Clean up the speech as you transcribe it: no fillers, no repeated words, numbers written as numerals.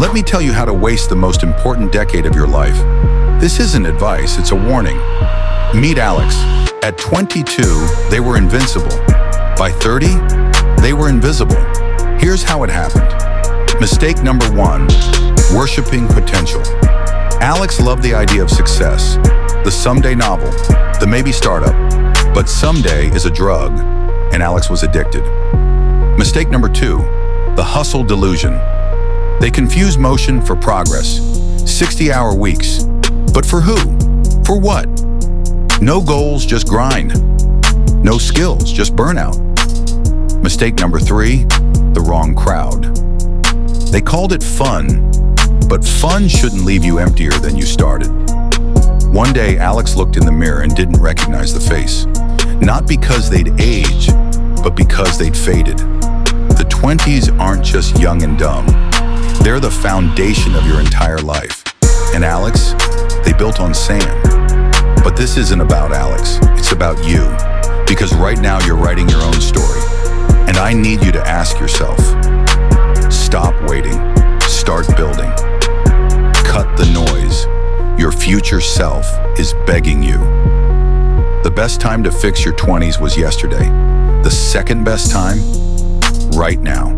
Let me tell you how to waste the most important decade of your life. This isn't advice, it's a warning. Meet Alex. At 22, they were invincible. By 30, they were invisible. Here's how it happened. Mistake number 1, worshiping potential. Alex loved the idea of success, the someday novel, the maybe startup. But someday is a drug, and Alex was addicted. Mistake number 2, the hustle delusion. They confuse motion for progress, 60-hour weeks. But for who? For what? No goals, just grind. No skills, just burnout. Mistake number 3, the wrong crowd. They called it fun, but fun shouldn't leave you emptier than you started. One day, Alex looked in the mirror and didn't recognize the face. Not because they'd aged, but because they'd faded. The 20s aren't just young and dumb. They're the foundation of your entire life. And Alex, they built on sand. But this isn't about Alex, it's about you. Because right now you're writing your own story. And I need you to ask yourself, stop waiting, start building. Cut the noise. Your future self is begging you. The best time to fix your 20s was yesterday. The second best time, right now.